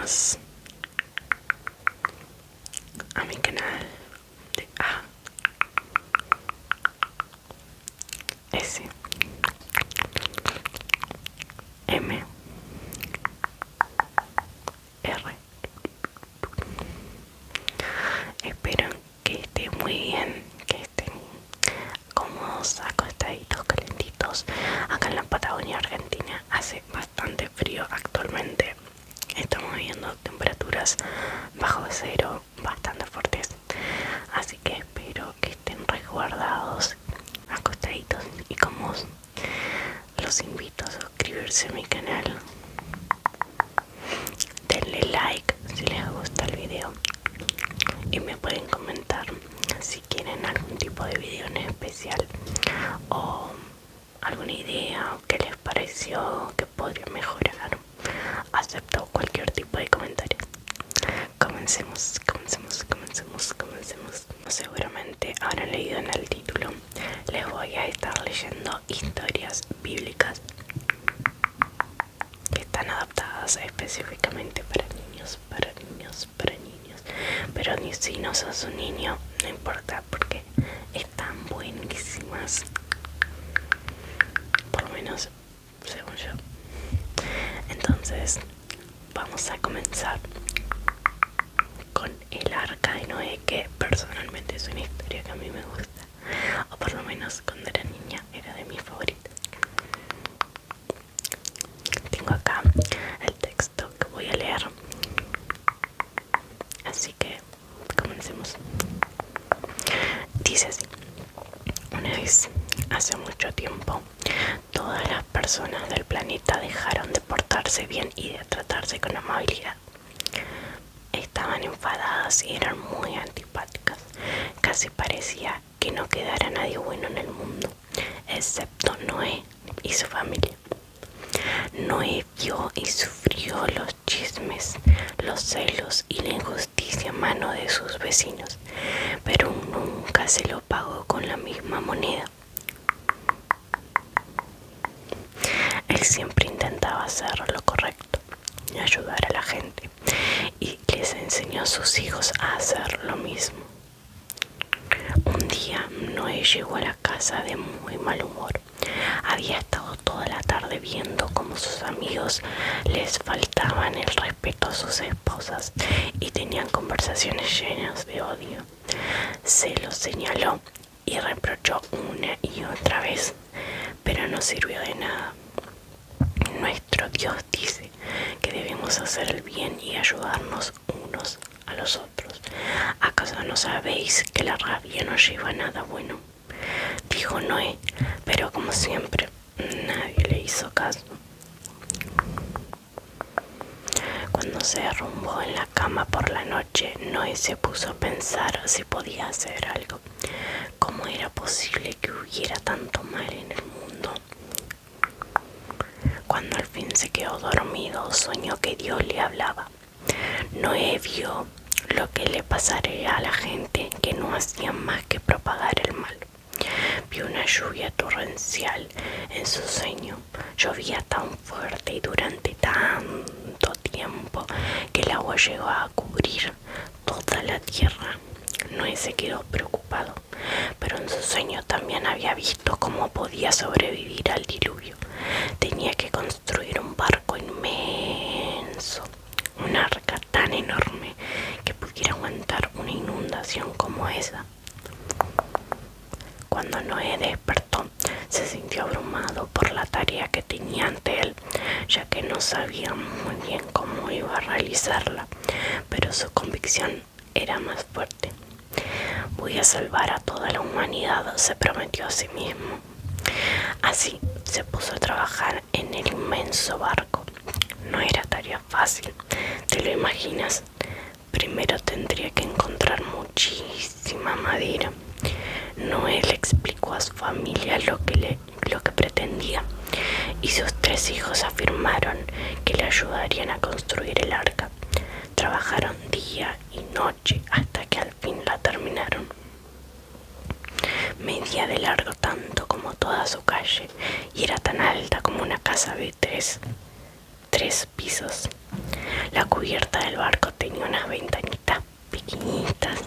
buenas a mi canal de ASMR. Espero que estén muy bien, que estén cómodos, acostaditos, calentitos. Acá en la Patagonia Argentina hace bastante frío actualmente. Estamos viendo temperaturas bajo cero bastante fuertes, así que espero que estén resguardados, acostaditos y cómodos. Los invito a suscribirse a mi canal, denle like si les gusta el video y me pueden comentar si quieren algún tipo de video en especial o alguna idea, qué les pareció, que podría mejorar. Acepto cualquier tipo de comentario. Comencemos. Seguramente habrán leído en el título, les voy a estar leyendo historias bíblicas que están adaptadas específicamente para niños. Pero ni si no sos un niño, no importa, porque están buenísimas, por lo menos según yo. Entonces vamos a comenzar con el Arca de Noé, que personalmente es una historia que a mí me gusta, o por lo menos cuando era niña era de mis favoritas. Tengo acá el texto que voy a leer, así que comencemos. Dice así: una vez, hace mucho tiempo, todas las personas del planeta dejaron de portarse bien y de tratarse con amabilidad. Estaban enfadadas y eran muy antipáticas. Casi parecía que no quedara nadie bueno en el mundo, excepto Noé y su familia. Noé vio y sufrió los chismes, los celos y la injusticia a mano de sus vecinos, pero nunca se lo pagó con la misma moneda. Él siempre intentaba hacer lo correcto, ayudar a la gente, y les enseñó a sus hijos a hacer lo mismo. Un día Noé llegó a la casa de muy mal humor. Había estado toda la tarde viendo cómo sus amigos les faltaban el respeto a sus esposas y tenían conversaciones llenas de odio. Se los señaló y reprochó una y otra vez, pero no sirvió de nada. Nuestro Dios dice que debemos hacer el bien y ayudarnos unos a los otros. ¿Acaso no sabéis que la rabia no lleva a nada bueno?, dijo Noé, pero como siempre, nadie le hizo caso. Cuando se derrumbó en la cama por la noche, Noé se puso a pensar si podía hacer algo. ¿Cómo era posible que hubiera tanto mal en el mundo? Cuando al fin se quedó dormido, soñó que Dios le hablaba. Noé vio lo que le pasaría a la gente que no hacía más que propagar el mal. Vio una lluvia torrencial. En su sueño llovía tan fuerte y durante tanto tiempo que el agua llegó a cubrir toda la tierra. Noé se quedó preocupado, pero en su sueño también había visto cómo podía sobrevivir al diluvio. Tenía que construir un barco inmenso, un arca tan enorme que pudiera aguantar una inundación como esa. Cuando Noé despertó, se sintió abrumado por la tarea que tenía ante él, ya que no sabía muy bien cómo iba a realizarla, pero su convicción era más fuerte. Voy a salvar a toda la humanidad, se prometió a sí mismo. Así se puso a trabajar en el inmenso barco. No era tarea fácil, ¿te lo imaginas? Primero tendría que encontrar muchísima madera. Noé le explicó a su familia lo que pretendía, y sus 3 hijos afirmaron que le ayudarían a construir el arca. Trabajaron día y noche hasta que al fin la terminaron. Medía de largo tanto como toda su calle y era tan alta como una casa de tres pisos. La cubierta del barco tenía unas ventanitas pequeñitas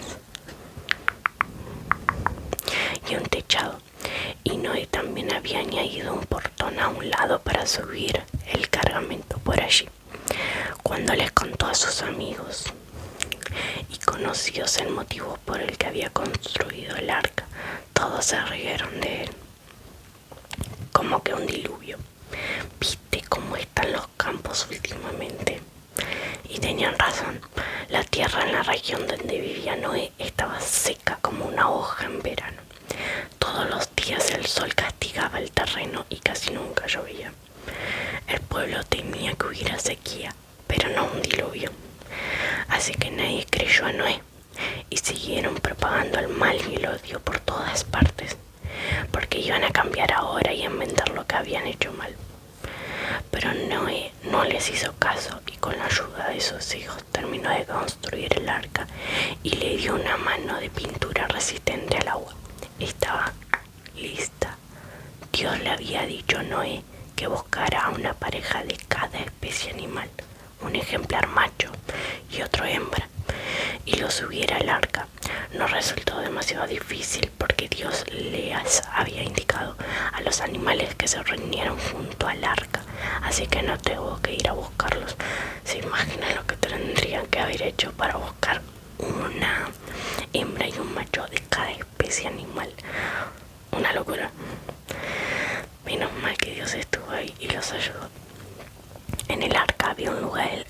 y un techado, y Noé también había añadido un portón a un lado para subir el cargamento por allí. Cuando les contó a sus amigos y conocidos el motivo por el que había construido el arca, todos se rieron de él, como que un diluvio. ¿Viste cómo están los campos últimamente? Y tenían razón. La tierra en la región donde vivía Noé estaba seca como una hoja en verano. Todos los días el sol castigaba el terreno y casi nunca llovía. El pueblo temía que hubiera sequía, pero no un diluvio. Así que nadie creyó a Noé y siguieron propagando el mal y el odio por todas partes, porque iban a cambiar ahora y a inventar lo que habían hecho mal. Pero Noé no les hizo caso y con la ayuda de sus hijos terminó de construir el arca y le dio una mano de pintura resistente al agua. Estaba lista. Dios le había dicho a Noé que buscara a una pareja de cada especie animal, un ejemplar macho y otro hembra, y lo subiera al arca. No resultó demasiado difícil porque Dios les había indicado a los animales que se reunieron junto al arca, así que no tuvo que ir a buscarlos. ¿Se imaginan lo que tendrían que haber hecho para buscar una hembra y un macho de cada especie animal? Una locura. Menos mal que Dios estuvo ahí y los ayudó. En el arca había un lugar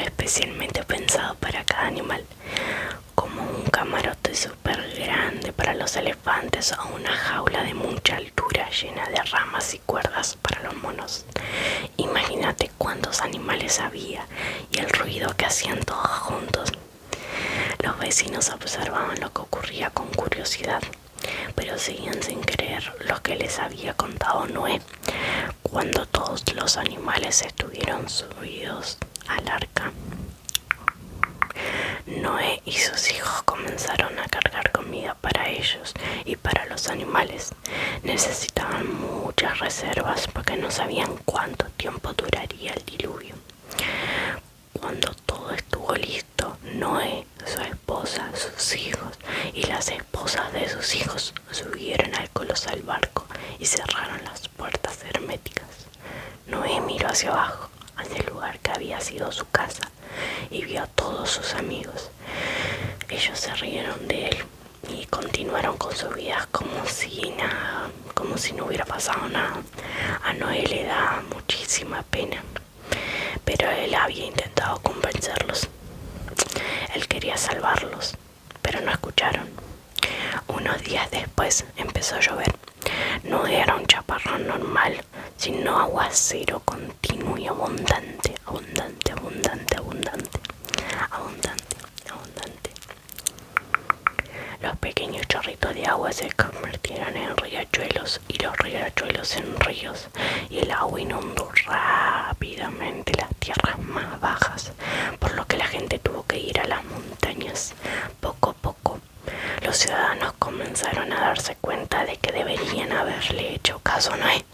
especialmente pensado para cada animal, como un camarote súper grande para los elefantes o una jaula de mucha altura llena de ramas y cuerdas para los monos. Imagínate cuántos animales había y el ruido que hacían todos juntos. Los vecinos observaban lo que ocurría con curiosidad, pero seguían sin creer lo que les había contado Noé. Cuando todos los animales estuvieron subidos al arca, Noé y sus hijos comenzaron a cargar comida para ellos y para los animales. Necesitaban muchas reservas porque no sabían cuánto tiempo duraría el diluvio. Cuando todo estuvo listo, Noé, su esposa, sus hijos y las esposas de sus hijos subieron al colosal barco y cerraron las puertas herméticas. Noé miró hacia abajo, hacia el lugar que había sido su casa, y vio a todos sus amigos. Ellos se rieron de él y continuaron con sus vidas como si no hubiera pasado nada. A Noé le daba muchísima pena, pero él había intentado convencerlos. Él quería salvarlos, pero no escucharon. Unos días después empezó a llover. No era un chaparrón normal, sino aguacero continuo y abundante, abundante, abundante, abundante, abundante, abundante. Los pequeños chorritos de agua se convirtieron en riachuelos y los riachuelos en ríos, y el agua inundó rápidamente las tierras más bajas, por lo que la gente tuvo que ir a las montañas. Poco a poco, los ciudadanos comenzaron a darse cuenta de que deberían haberle hecho caso a Noé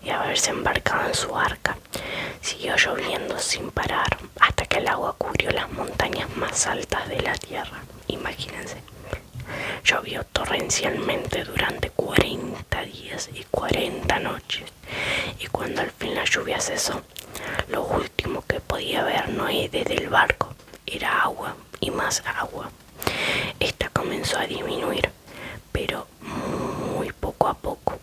y haberse embarcado en su arca. Siguió lloviendo sin parar hasta que el agua cubrió las montañas más altas de la tierra. Imagínense. Llovió torrencialmente durante 40 días y 40 noches, y cuando al fin la lluvia cesó, lo último que podía ver Noé desde el barco era agua y más agua. Esta comenzó a disminuir, pero muy poco a poco,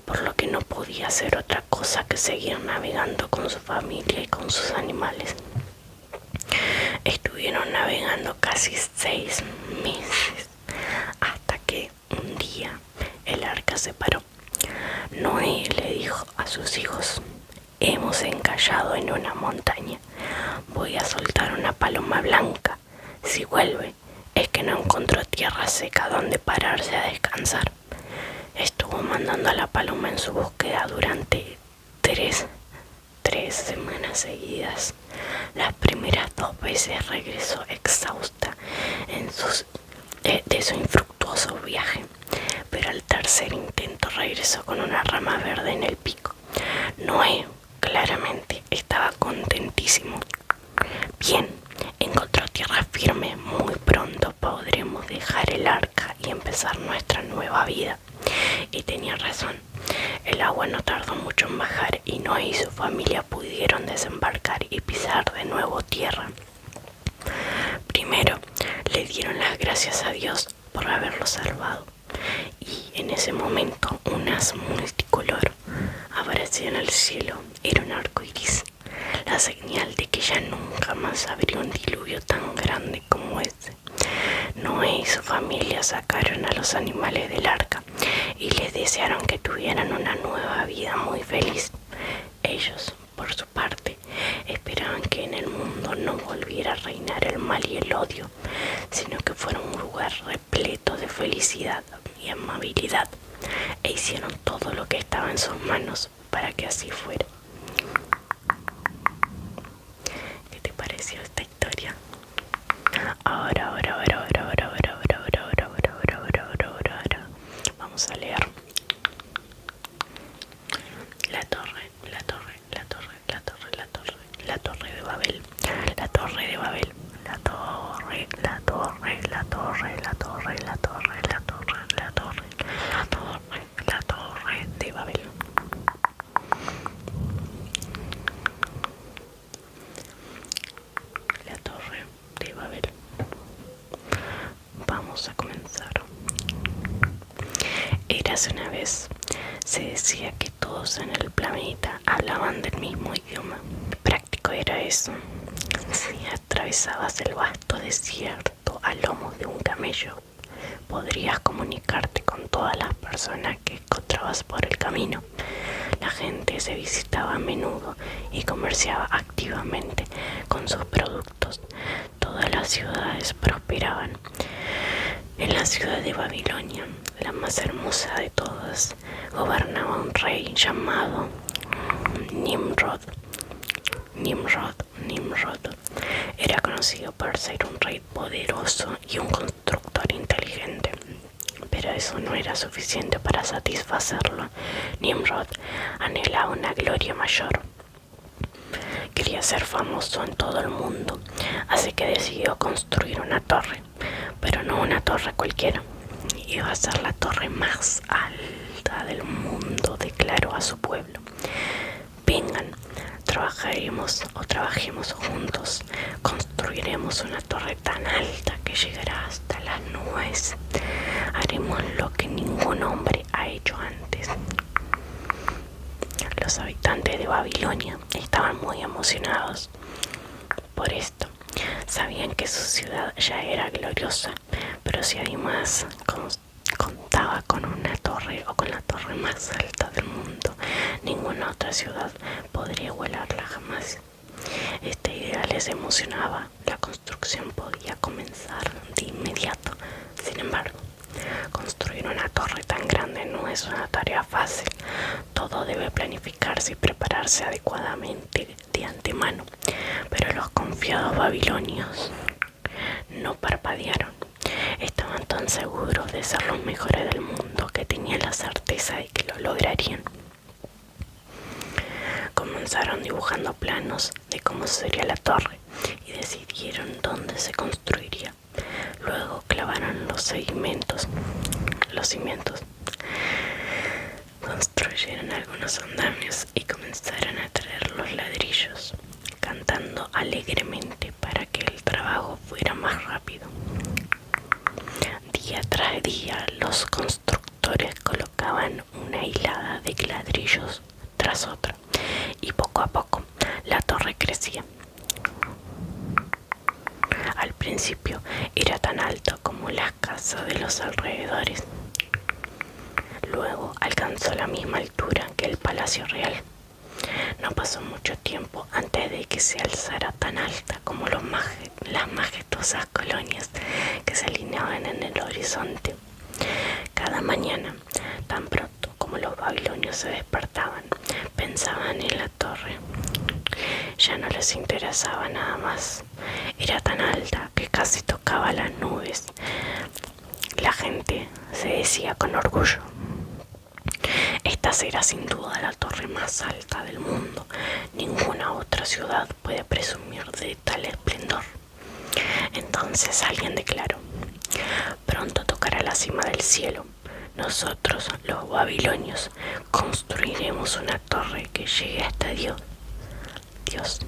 por lo que no podía hacer otra cosa que seguir navegando con su familia y con sus animales. Estuvieron navegando casi 6 meses, hasta que un día el arca se paró. Noé le dijo a sus hijos: hemos encallado en una montaña. Voy a soltar una paloma blanca. Si vuelve, es que no encontró tierra seca donde pararse a descansar. Estuvo mandando a la paloma en su búsqueda durante tres semanas seguidas. Las primeras 2 veces regresó exhausta de su infructuoso viaje, pero al tercer intento regresó con una rama verde en el pico. Noé claramente estaba contentísimo. nuestra nueva vida. Y tenía razón. El agua no tardó mucho en bajar y Noé y su familia pudieron desembarcar y pisar de nuevo tierra. Primero le dieron las gracias a Dios por haberlos salvado, y en ese momento un haz multicolor apareció en el cielo. Era un arco iris, la señal de que ya nunca más habría un diluvio tan grande como ese. Noé y su familia sacaron a los animales del arca y les desearon que tuvieran una nueva vida muy feliz. Ellos, por su parte, esperaban que en el mundo no volviera a reinar el mal y el odio, sino que fuera un lugar repleto de felicidad y amabilidad, e hicieron todo lo que estaba en sus manos para que así fuera. ¿Qué te pareció esta historia? Ahora, vamos a leer la torre de Babel, la torre de Babel, la torre de Babel. La torre de Babel. Vamos a comenzar. Érase una vez, se decía que todos en el planeta hablaban del mismo idioma. Práctico era eso. Si atravesabas el vasto desierto a lomos de un camello, podrías comunicarte con todas las personas que encontrabas por el camino. La gente se visitaba a menudo y comerciaba activamente con sus productos. Todas las ciudades prosperaban. En la ciudad de Babilonia, la más hermosa de todas, gobernaba un rey llamado Nimrod. Era conocido por ser un rey poderoso y un constructor inteligente. Pero eso no era suficiente para satisfacerlo. Nimrod anhelaba una gloria mayor. Quería ser famoso en todo el mundo, así que decidió construir una torre, pero no una torre cualquiera. Iba a ser la torre más alta del mundo, declaró a su pueblo. Vengan, trabajemos juntos. Construiremos una torre tan alta que llegará hasta las nubes. Haremos lo que ningún hombre ha hecho antes. Los habitantes de Babilonia estaban muy emocionados por esto. Sabían que su ciudad ya era gloriosa, pero si además contaba con una torre o con la torre más alta del mundo, ninguna otra ciudad podría igualarla jamás. Esta idea les emocionaba. La construcción podía comenzar de inmediato. Sin embargo, construir una torre tan grande no es una tarea fácil. Todo debe planificarse y prepararse adecuadamente de antemano. Pero los confiados babilonios no parpadearon. Estaban tan seguros de ser los mejores del mundo que tenían la certeza de que lo lograrían. Comenzaron dibujando planos de cómo sería la torre y decidieron dónde se construiría. Luego clavaron los cimientos. Construyeron algunos andamios y comenzaron a traer los ladrillos, cantando alegremente para que el trabajo fuera más rápido. Día tras día, los constructores colocaban una hilada de ladrillos tras otra, y poco a poco la torre crecía. Al principio era tan alto como las casas de los alrededores. Luego alcanzó la misma altura que el palacio real. No pasó mucho tiempo antes de que se alzara tan alta como las majestuosas colonias que se alineaban en el horizonte. Cada mañana, tan pronto como los babilonios se despertaban, pensaban en la torre. Ya no les interesaba nada más. Era tan alta que casi tocaba las nubes. La gente se decía con orgullo: esta será sin duda la torre más alta del mundo. Ninguna otra ciudad puede presumir de tal esplendor. Entonces alguien declaró: Pronto tocará la cima del cielo. Nosotros, los babilonios, construiremos una torre que llegue hasta Dios. Dios.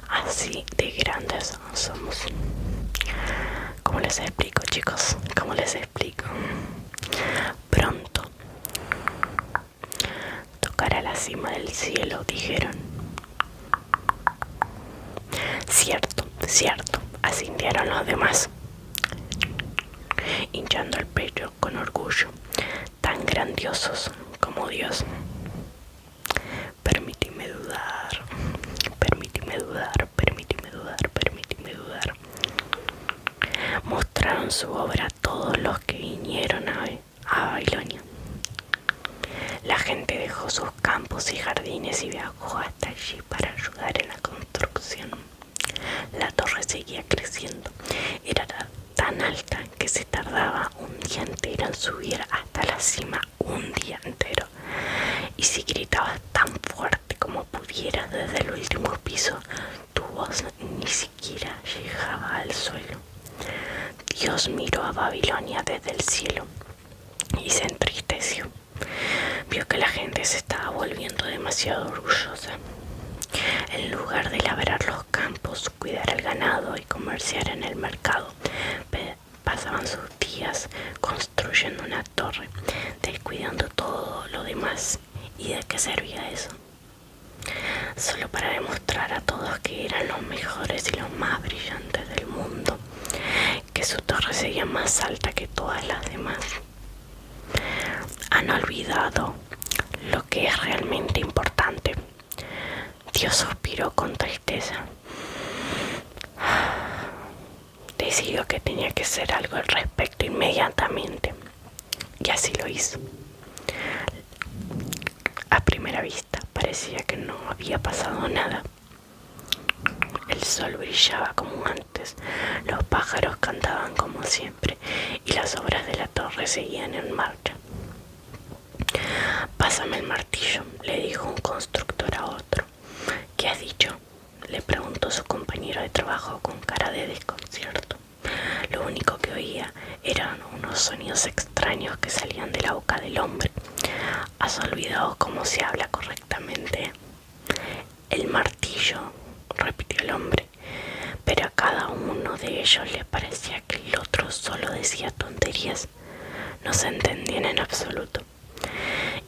Así de grandes somos. ¿Cómo les explico, chicos? ¿Cómo les explico? Pronto tocará la cima del cielo, dijeron. Cierto, cierto, asintieron los demás, hinchando el pecho con orgullo, tan grandiosos como Dios. Permíteme dudar, permíteme dudar, permíteme dudar, permíteme dudar. Mostraron su obra a todos los que vinieron a Babilonia. La gente dejó sus campos y jardines y viajó hasta allí para ayudar en la construcción. La torre seguía creciendo. Era tan alta que se tardaba un día entero en subir hasta la cima, un día entero. Y si gritabas tan fuerte como pudieras desde el último piso, tu voz ni siquiera llegaba al suelo. Dios miró a Babilonia desde el cielo y se entristeció. Vio que la gente se estaba volviendo demasiado orgullosa. En lugar de labrar los campos, cuidar el ganado y comerciar en el mercado, pasaban sus días construyendo una torre, descuidando todo lo demás. ¿Y de qué servía eso? Solo para demostrar a todos que eran los mejores y los más brillantes del mundo, que su torre sería más alta que todas las demás. Han olvidado lo que es realmente importante. Dios suspiró con tristeza. Decidió que tenía que hacer algo al respecto inmediatamente, y así lo hizo. A primera vista parecía que no había pasado nada. El sol brillaba como antes, los pájaros cantaban como siempre y las obras de la torre seguían en marcha. «Pásame el martillo», le dijo un constructor a otro. «¿Qué has dicho?», le preguntó su compañero de trabajo con cara de desconcierto. Lo único que oía eran unos sonidos extraños que salían de la boca del hombre. «¿Has olvidado cómo se habla correctamente?». «El martillo», repitió el hombre, pero a cada uno de ellos le parecía que el otro solo decía tonterías. No se entendían en absoluto.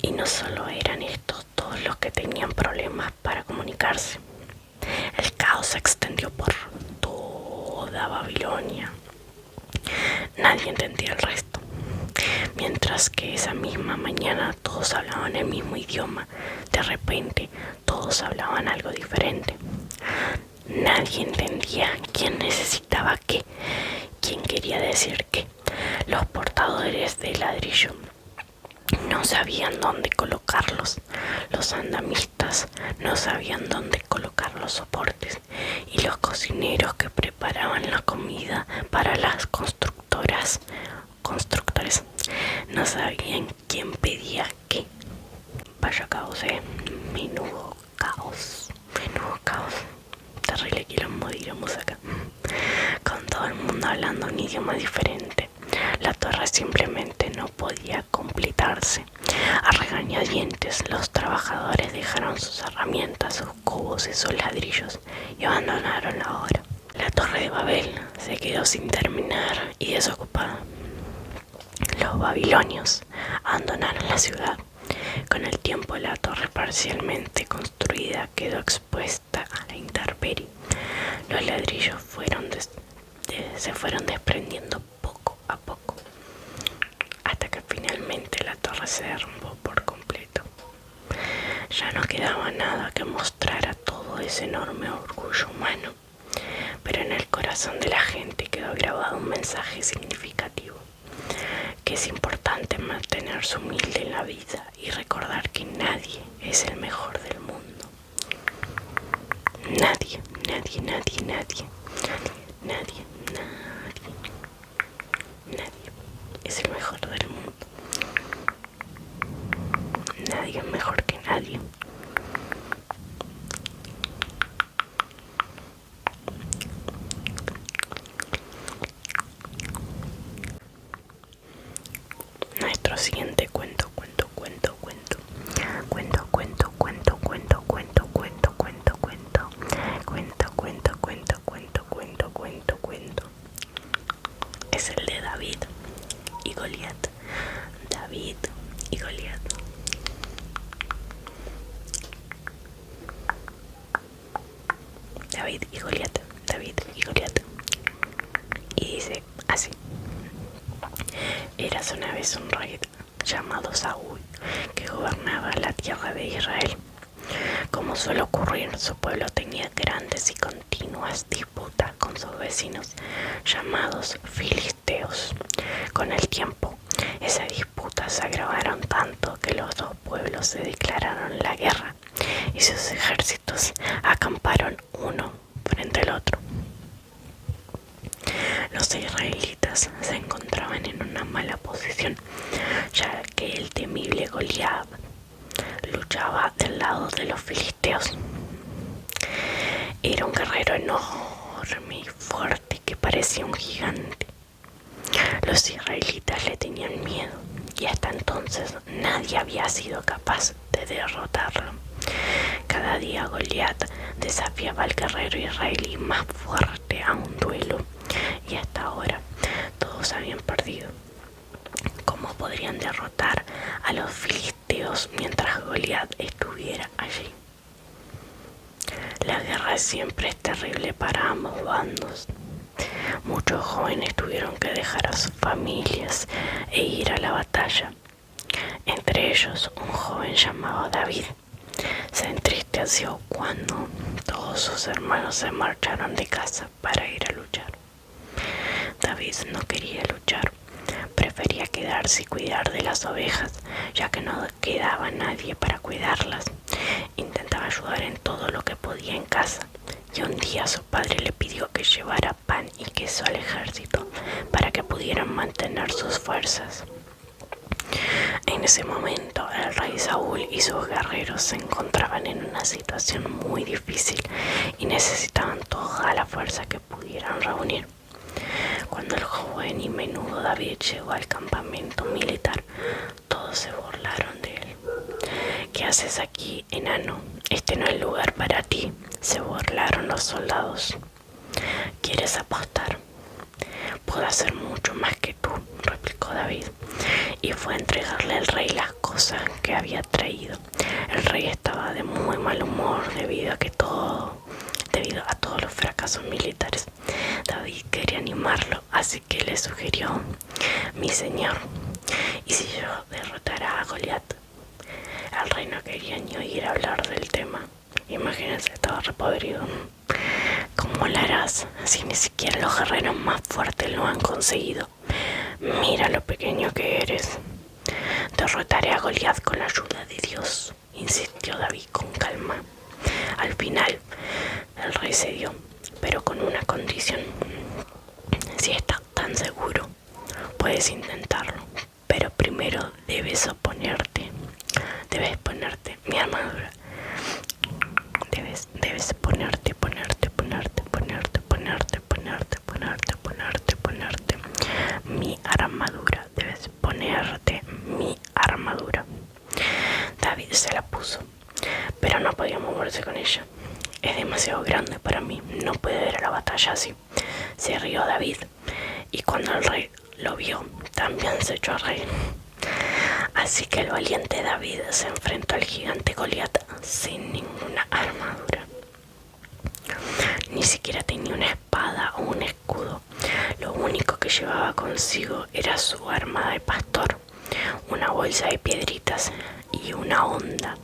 Y no solo eran estos todos los que tenían problemas para comunicarse. El caos se extendió por toda Babilonia. Nadie entendía el resto. Mientras que esa misma mañana todos hablaban el mismo idioma, de repente todos hablaban algo diferente. Nadie entendía quién necesitaba qué, quién quería decir qué. Los portadores de ladrillo no sabían dónde colocarlos, los andamistas no sabían dónde colocar los soportes, y los cocineros que preparaban la comida para las constructores no sabían quién pedía qué. Vaya caos, menudo caos, terrible quilombo diríamos acá, con todo el mundo hablando un idioma diferente. La torre simplemente no podía completarse. A regañadientes, los trabajadores dejaron sus herramientas, sus cubos y sus ladrillos y abandonaron la obra. La torre de Babel se quedó sin terminar y desocupada. Los babilonios abandonaron la ciudad. Con el tiempo, la torre parcialmente construida quedó expuesta a la intemperie. Los ladrillos se fueron desprendiendo poco a poco, hasta que finalmente la torre se derrumbó por completo. Ya no quedaba nada que mostrar a todo ese enorme orgullo humano, pero en el corazón de la gente quedó grabado un mensaje significativo, que es importante mantenerse humilde en la vida y recordar que nadie es el mejor del mundo. Nadie, nadie, nadie, nadie, nadie, nadie, nadie es el mejor del mundo. Nadie es mejor que nadie. David y Goliat, David y Goliat. Y dice así: Érase una vez un rey llamado Saúl que gobernaba la tierra de Israel. Como suele ocurrir, su pueblo tenía grandes y continuas disputas con sus vecinos, llamados filisteos. Con el tiempo, esas disputas se agravaron tanto que los dos pueblos se declararon la guerra y sus ejércitos acamparon uno frente al otro. Los israelitas se encontraban en una mala posición, ya que el temible Goliat luchaba del lado de los filisteos. Era un guerrero enorme y fuerte que parecía un gigante. Los israelitas le tenían miedo y hasta entonces nadie había sido capaz de derrotarlo. Cada día Goliat desafiaba al guerrero israelí más fuerte a un duelo y hasta ahora todos habían perdido. ¿Cómo podrían derrotar a los filisteos mientras Goliat estuviera allí? La guerra siempre es terrible para ambos bandos. Muchos jóvenes tuvieron que dejar a sus familias e ir a la batalla. Entre ellos, un joven llamado David se entristeció cuando todos sus hermanos se marcharon de casa para ir a luchar. David no quería luchar, prefería quedarse y cuidar de las ovejas, ya que no quedaba nadie para cuidarlas. Intentaba ayudar en todo lo que podía en casa, y un día su padre le pidió que llevara pan y queso al ejército para que pudieran mantener sus fuerzas. En ese momento, el rey Saúl y sus guerreros se encontraban en una situación muy difícil y necesitaban toda la fuerza que pudieran reunir. Cuando el joven y menudo David llegó al campamento militar, todos se burlaron de él. ¿Qué haces aquí, enano? Este no es el lugar para ti, se burlaron los soldados. ¿Quieres apostar? Puedo hacer mucho más que tú, replicó David, y fue a entregarle al rey las cosas que había traído. El rey estaba de muy mal humor debido a todos los fracasos militares. David quería animarlo, así que le sugirió: mi señor, ¿y si yo derrotara a Goliat? El rey no quería ni oír hablar del tema. Imagínense, estaba repodrido. ¿Cómo lo harás si ni siquiera los guerreros más fuertes lo han conseguido? Mira lo pequeño que eres. Derrotaré a Goliat con la ayuda de Dios, insistió David con calma. Al final, el rey cedió, pero con una condición. Si estás tan seguro, puedes intentarlo, pero primero debes ponerte mi armadura. Debes ponerte mi armadura. Debes ponerte mi armadura. David se la puso, pero no podía moverse con ella. Es demasiado grande para mí, no puede ir a la batalla así. Se rió David, y cuando el rey lo vio, también se echó a reír. Así que el valiente David se enfrentó al gigante Goliat sin ninguna armadura. Ni siquiera tenía una espada o un escudo. Lo único que llevaba consigo era su arma de pastor, una bolsa de piedritas y una onda.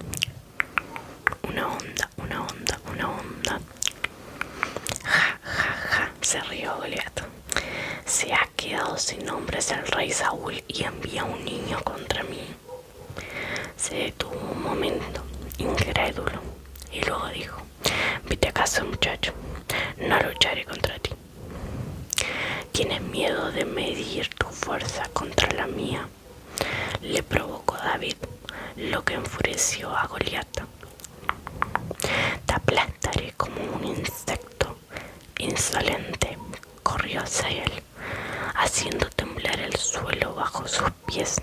Ja, ja, ja, se rió Goliat. Se ha quedado sin hombres el rey Saúl y envía un niño contra mí. Se detuvo un momento, incrédulo, y luego dijo: vete a casa, muchacho, no lucharé contra ti. ¿Tienes miedo de medir tu fuerza contra la mía?, le provocó David, lo que enfureció a Goliat. Te aplastaré como un insecto. Insolente, corrió hacia él, haciendo temblar el suelo bajo sus pies.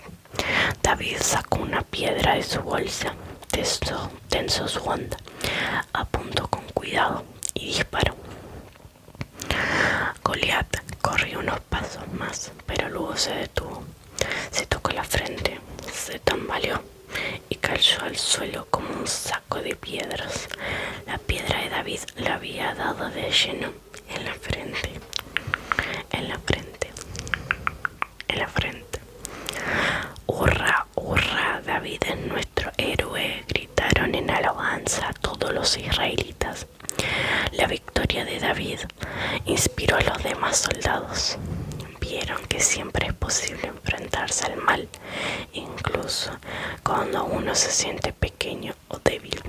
David sacó una piedra de su bolsa, tensó su onda, apuntó con cuidado y disparó. Goliat corrió unos pasos más, pero luego se detuvo. Se tocó la frente, se tambaleó y cayó al suelo como un saco de piedras. La piedra de David le había dado de lleno en la frente, en la frente, en la frente. ¡Hurra, hurra! David es nuestro héroe, gritaron en alabanza todos los israelitas. La victoria de David inspiró a los demás soldados. Vieron que siempre es posible enfrentarse al mal, incluso cuando uno se siente pequeño o débil.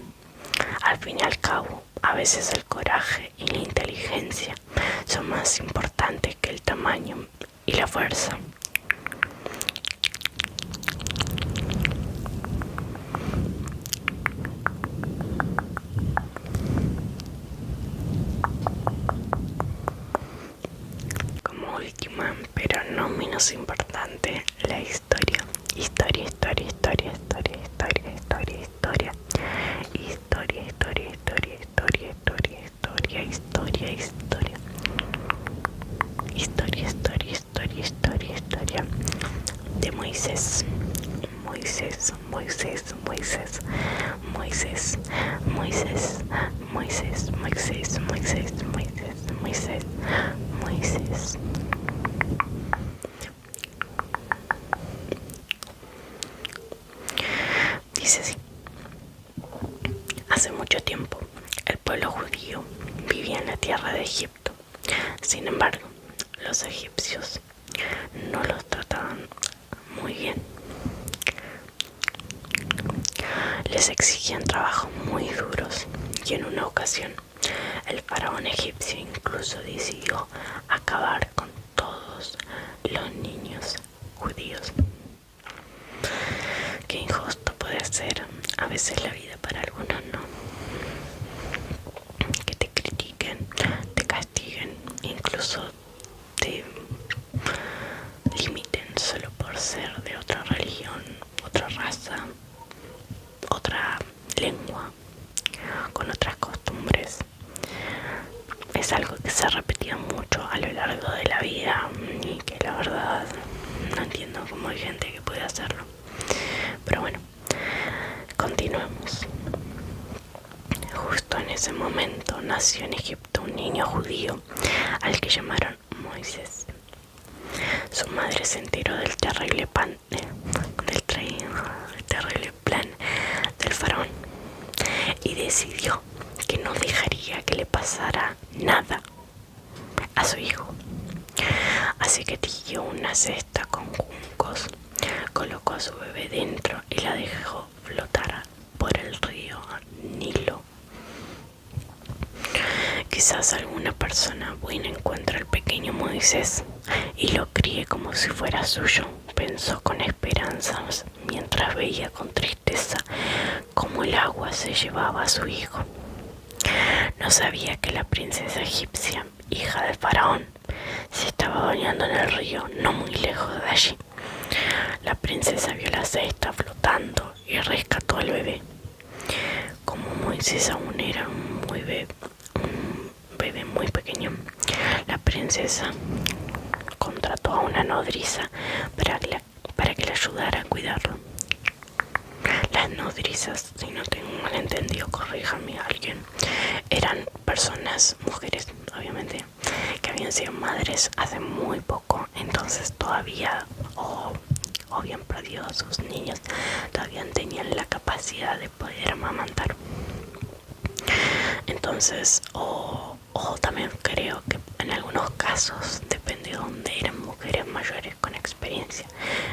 Al fin y al cabo, a veces el coraje y la inteligencia son más importantes que el tamaño y la fuerza. Como última, pero no menos importante, la historia. Historia, historia, historia, historia, historia, historia, historia. Historia, historia, historia, historia, historia, historia, historia, historia. Historia, historia, historia, historia, historia. De Moisés. Moisés, Moisés, Moisés, Moisés, Moisés, Moisés, Moisés, Moisés, Moisés, Moisés, Moisés. Dice así: hace mucho tiempo el pueblo judío vivía en la tierra de Egipto. Sin embargo, los egipcios no los trataban muy bien. Les exigían trabajos muy duros y en una ocasión el faraón egipcio incluso decidió acabar con todos los niños judíos. Qué injusto puede ser a veces la vida para algunos, ¿no? Que te critiquen, te castiguen, incluso te limiten solo por ser de otra religión, otra raza, otra lengua, con otras costumbres. Es algo que se repetía mucho a lo largo de la vida y que la verdad no entiendo cómo hay gente que puede hacerlo. Pero bueno, continuemos. Justo en ese momento nació en Egipto un niño judío al que llamaron Moisés. Su madre se enteró del terrible plan del faraón y decidió que no dejaría que le pasara nada a su hijo. Así que tejió una cesta con juncos, colocó a su bebé dentro y la dejó flotar por el río Nilo. Quizás alguna persona buena encuentre al pequeño Moisés y lo críe como si fuera suyo, pensó con esperanzas mientras veía con tristeza cómo el agua se llevaba a su hijo. No sabía que la princesa egipcia, hija del faraón, se estaba bañando en el río no muy lejos de allí. La princesa vio la cesta flotando y rescató al bebé. Como Moisés aún era un bebé muy pequeño, la princesa contrató a una nodriza para que le ayudara a cuidarlo. Las nodrizas, si no tengo mal entendido, corríjame a alguien, eran personas, mujeres obviamente, que habían sido madres hace muy poco, entonces todavía o habían perdido a sus niños, todavía tenían la capacidad de poder amamantar. Entonces, o también creo que en algunos casos, depende de dónde, eran mujeres mayores con experiencia.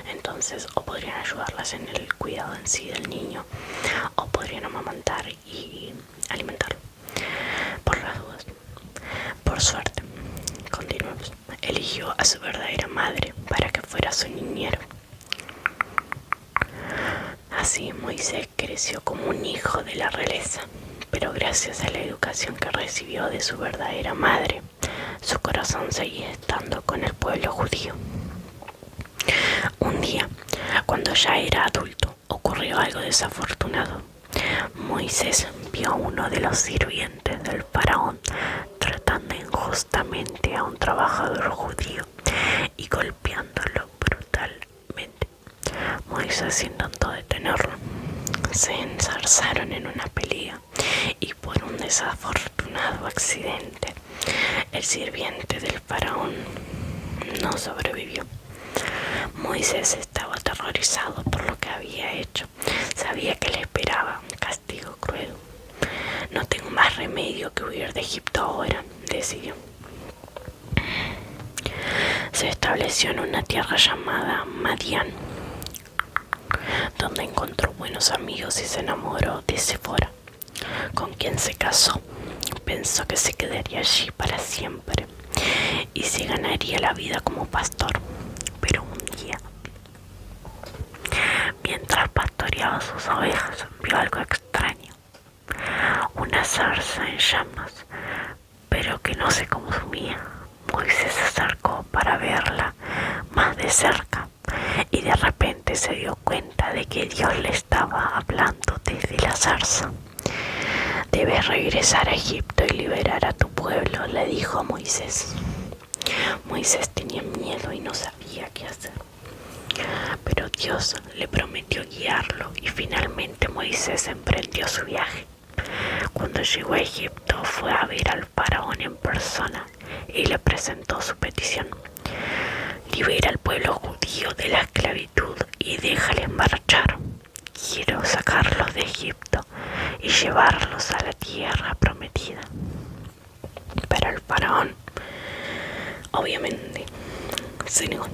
Entonces, o podrían ayudarlas en el cuidado en sí del niño, o podrían amamantar y alimentarlo. Por las dudas. Por suerte, continuemos. Eligió a su verdadera madre para que fuera su niñero. Así Moisés creció como un hijo de la realeza, pero gracias a la educación que recibió de su verdadera madre, su corazón seguía estando con el pueblo judío. Un día, cuando ya era adulto, ocurrió algo desafortunado. Moisés vio a uno de los sirvientes del faraón tratando injustamente a un trabajador judío y golpeándolo brutalmente. Moisés intentó detenerlo. incidente, el sirviente del faraón no sobrevivió. Moisés estaba aterrorizado por lo que había hecho. Sabía que le esperaba un castigo cruel. No tengo más remedio que huir de Egipto ahora, decidió. Se estableció en una tierra llamada Madián, donde encontró buenos amigos y se enamoró de Sefora, con quien se casó. Pensó que se quedaría allí para siempre y se ganaría la vida como pastor. Pero un día, mientras pastoreaba sus ovejas, vio algo extraño. Una zarza en llamas, pero que no se consumía. Moisés se acercó para verla más de cerca y de repente se dio cuenta de que Dios le estaba hablando desde la zarza. Debes regresar a Egipto y liberar a tu pueblo, le dijo a Moisés. Moisés tenía miedo y no sabía qué hacer. Pero Dios le prometió guiarlo y finalmente Moisés emprendió su viaje. Cuando llegó a Egipto fue a ver al faraón en persona y le presentó su petición. Libera al pueblo judío de la esclavitud y déjales marchar. Quiero sacarlos de Egipto y llevarlos a la tierra prometida. Pero el faraón, obviamente, se negó.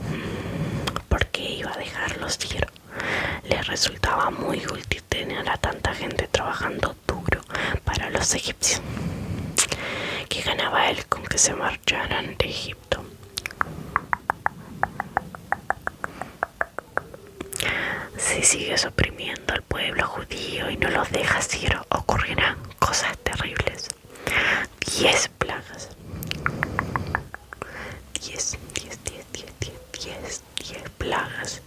¿Por qué iba a dejarlos ir? Les resultaba muy útil tener a tanta gente trabajando duro para los egipcios. ¿Qué ganaba él con que se marcharan de Egipto? Si sigues oprimiendo al pueblo judío y no los dejas ir, ocurrirán cosas terribles. 10 plagas. 10 plagas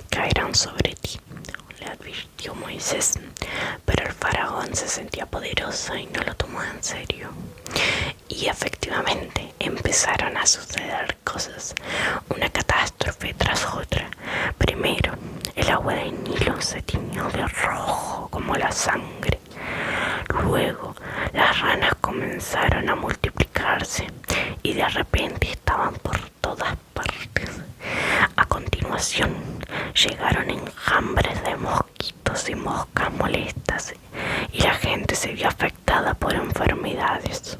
caerán sobre ti, le advirtió Moisés. Pero el faraón se sentía poderoso y no lo tomó en serio. Y efectivamente empezaron a suceder cosas, una catástrofe tras otra. Primero, el agua del Nilo se tiñó de rojo como la sangre. Luego, las ranas comenzaron a multiplicarse y de repente estaban por todas partes. A continuación, llegaron enjambres de mosquitos y moscas molestas y la gente se vio afectada por enfermedades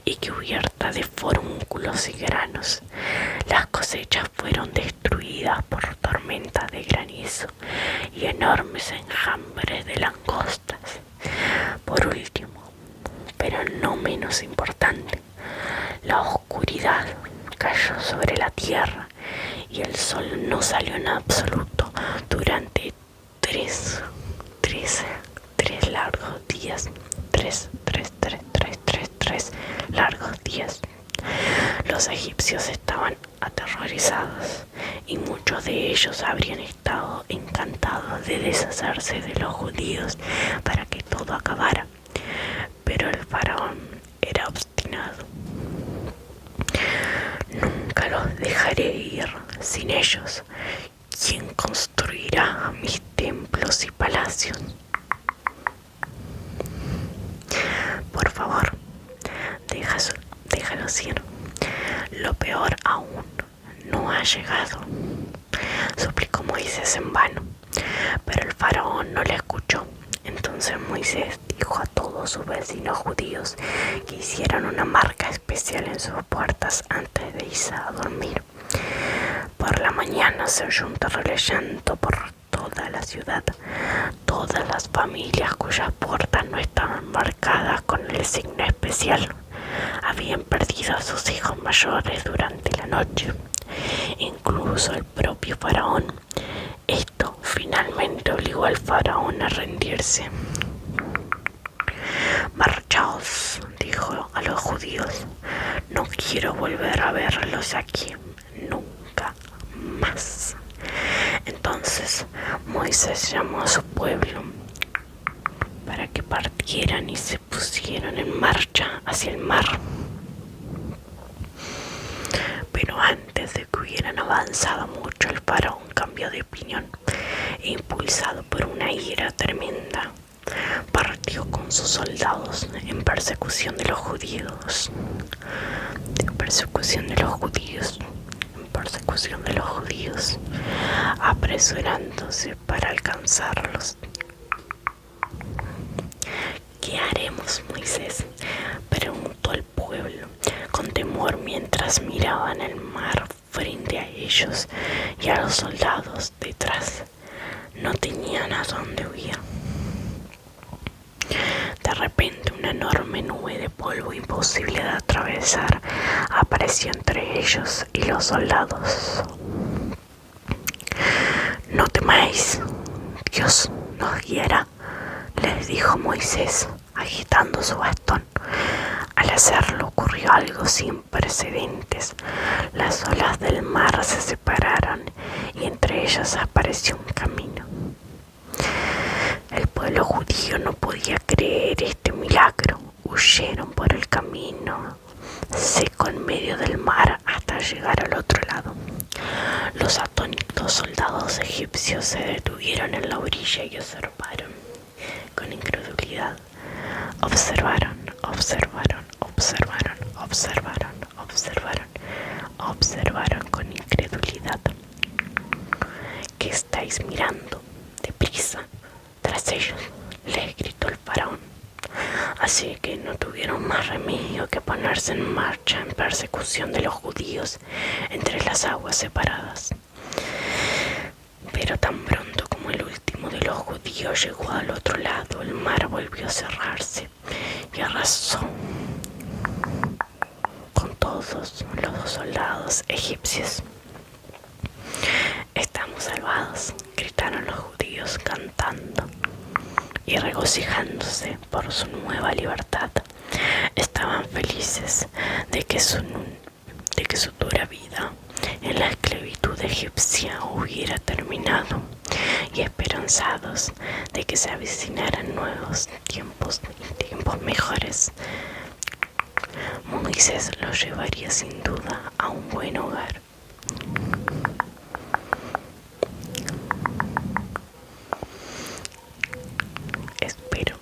y cubierta de forúnculos y granos. Las cosechas fueron destruidas por tormentas de granizo y enormes enjambres de langostas. Por último, pero no menos importante, la oscuridad cayó sobre la tierra y el sol no salió en absoluto durante tres largos días. Tres largos días. Los egipcios estaban aterrorizados y muchos de ellos habrían estado encantados de deshacerse de los judíos para que todo acabara. Pero el faraón era obstinado. Nunca los dejaré ir sin ellos. ¿Quién construirá mis templos y palacios? Por favor, déjalos ir. Lo peor aún no ha llegado, suplicó Moisés en vano. Pero el faraón no le escuchó. Entonces Moisés dijo a todos sus vecinos judíos que hicieran una marca especial en sus puertas antes de irse a dormir. Por la mañana se oyó un terrible llanto por toda la ciudad. Todas las familias cuyas puertas no estaban marcadas con el signo especial habían perdido a sus hijos mayores durante la noche. Incluso el propio faraón. Esto finalmente obligó al faraón a rendirse. Marchaos, dijo a los judíos. No quiero volver a verlos aquí nunca más. Entonces Moisés llamó a su pueblo para que partieran y se pusieran en marcha hacia el mar. Pero antes de que hubieran avanzado mucho, el faraón cambió de opinión e, impulsado por una ira tremenda, partió con sus soldados en persecución de los judíos. En persecución de los judíos. En persecución de los judíos. Apresurándose para alcanzarlos. ¿Qué haremos, Moisés?, preguntó el pueblo con temor mientras miraban el mar frente a ellos y a los soldados detrás. No tenían a dónde huir. De repente una enorme nube de polvo imposible de atravesar apareció entre ellos y los soldados. No temáis, Dios nos guiará, les dijo Moisés, agitando su bastón. Al hacerlo ocurrió algo sin precedentes. Las olas del mar se separaron y entre ellas apareció un camino. El pueblo judío no podía creer este milagro. Huyeron por el camino seco en medio del mar hasta llegar al otro lado. Los atónitos soldados egipcios se detuvieron en la orilla y observaron con incredulidad. Observaron con incredulidad. ¿Qué estáis mirando? Deprisa, tras ellos, les gritó el faraón. Así que no tuvieron más remedio que ponerse en marcha en persecución de los judíos entre las aguas separadas. Pero tan pronto como el último de los judíos llegó al otro lado, el mar volvió a cerrarse y arrasó con todos los soldados egipcios. Estamos salvados, gritaron los judíos cantando y regocijándose por su nueva libertad. Estaban felices de que su dura vida en la esclavitud egipcia hubiera terminado y esperanzados de que se avecinaran nuevos tiempos mejores. Moisés los llevaría sin duda a un buen hogar. Espero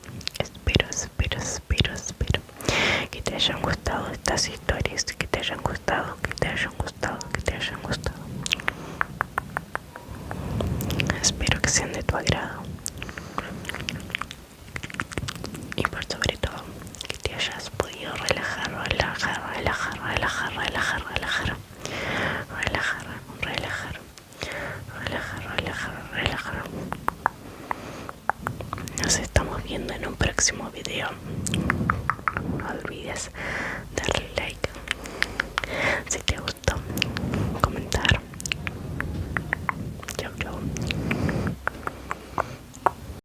que te hayan gustado estas historias, que te hayan gustado. Espero que sean de tu agrado y por sobre todo que te hayas podido relajar. Nos estamos viendo en un próximo video. No olvides darle like si te gustó